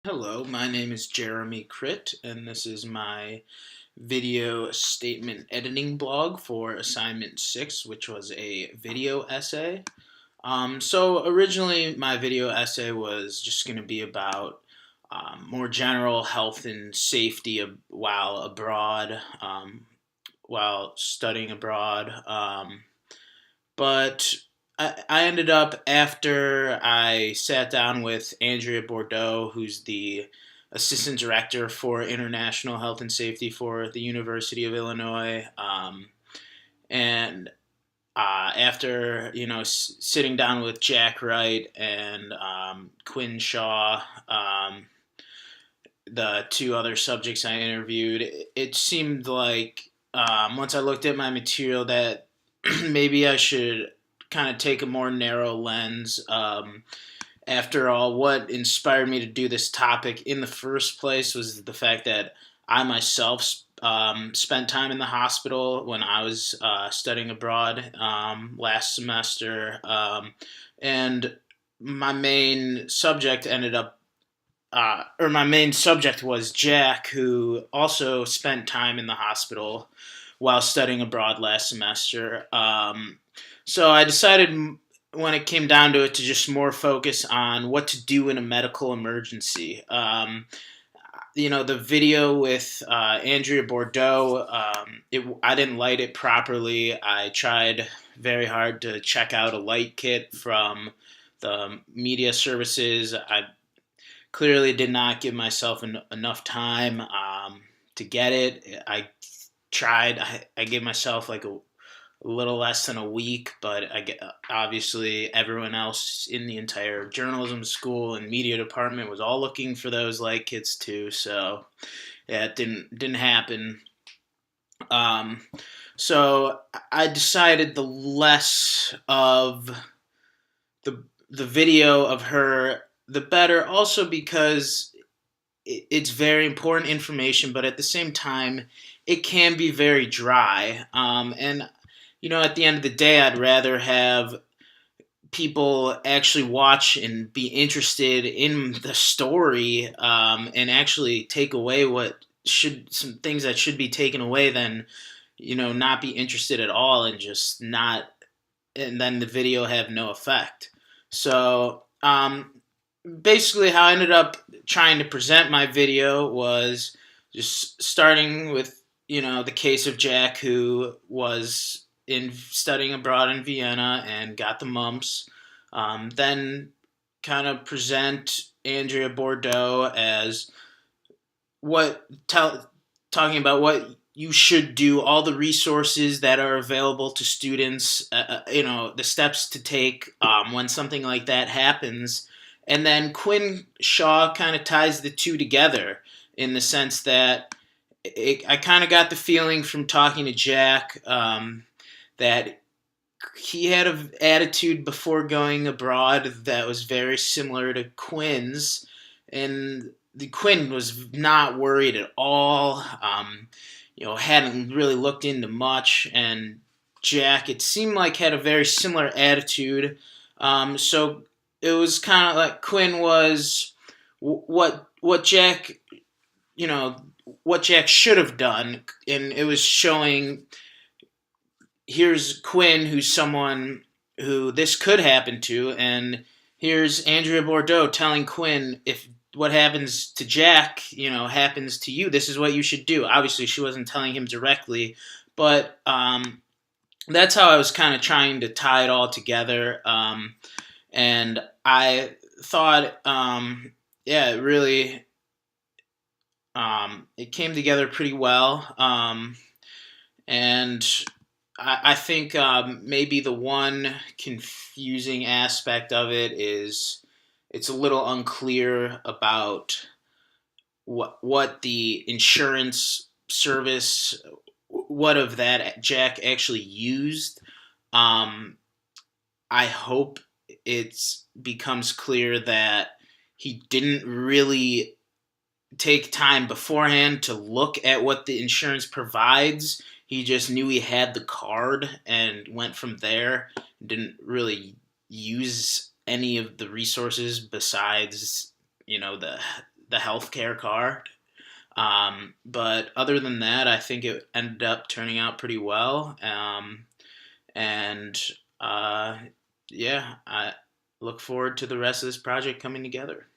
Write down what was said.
Hello, my name is Jeremy Crit, and this is my video statement editing blog for assignment 6, which was a video essay. So originally, my video essay was just going to be about more general health and safety while abroad, while studying abroad. But I ended up, after I sat down with Andrea Bordeaux, who's the assistant director for international health and safety for the University of Illinois, and after sitting down with Jack Wright and Quinn Shaw, the two other subjects I interviewed, it seemed like once I looked at my material that maybe I should kind of take a more narrow lens. After all, what inspired me to do this topic in the first place was the fact that I myself spent time in the hospital when I was studying abroad last semester, and my main subject ended up or my main subject was Jack, who also spent time in the hospital while studying abroad last semester. So I decided when it came down to it to just more focus on what to do in a medical emergency. The video with Andrea Bordeaux, I didn't light it properly. I tried very hard to check out a light kit from the media services. I clearly did not give myself enough time to get it. I tried. I gave myself like a little less than a week, but obviously everyone else in the entire journalism school and media department was all looking for those light kits too. So yeah, it didn't happen. Um, so I decided the less of the video of her, the better. Also because it's very important information, but at the same time, it can be very dry. And at the end of the day, I'd rather have people actually watch and be interested in the story, and actually take away some things that should be taken away than not be interested at all and just not, and then the video have no effect. So basically, how I ended up trying to present my video was just starting with the case of Jack, who was in studying abroad in Vienna and got the mumps. Then kind of present Andrea Bordeaux as what talking about what you should do, all the resources that are available to students, the steps to take when something like that happens. And then Quinn Shaw kind of ties the two together in the sense that I kind of got the feeling from talking to Jack that he had an attitude before going abroad that was very similar to Quinn's, and the Quinn was not worried at all. Hadn't really looked into much, and Jack, it seemed like, had a very similar attitude. So it was kind of like Quinn was what Jack, what Jack should have done, and it was showing. Here's Quinn, who's someone who this could happen to, and here's Andrea Bordeaux telling Quinn, if what happens to Jack, happens to you, this is what you should do. Obviously, she wasn't telling him directly, but that's how I was kind of trying to tie it all together. And I thought, it really, it came together pretty well. And I think maybe the one confusing aspect of it is it's a little unclear about what the insurance service, what of that Jack actually used. I hope it becomes clear that he didn't really take time beforehand to look at what the insurance provides. He just knew he had the card and went from there. Didn't really use any of the resources besides, the the healthcare card. But other than that, I think it ended up turning out pretty well. And uh, yeah, I look forward to the rest of this project coming together.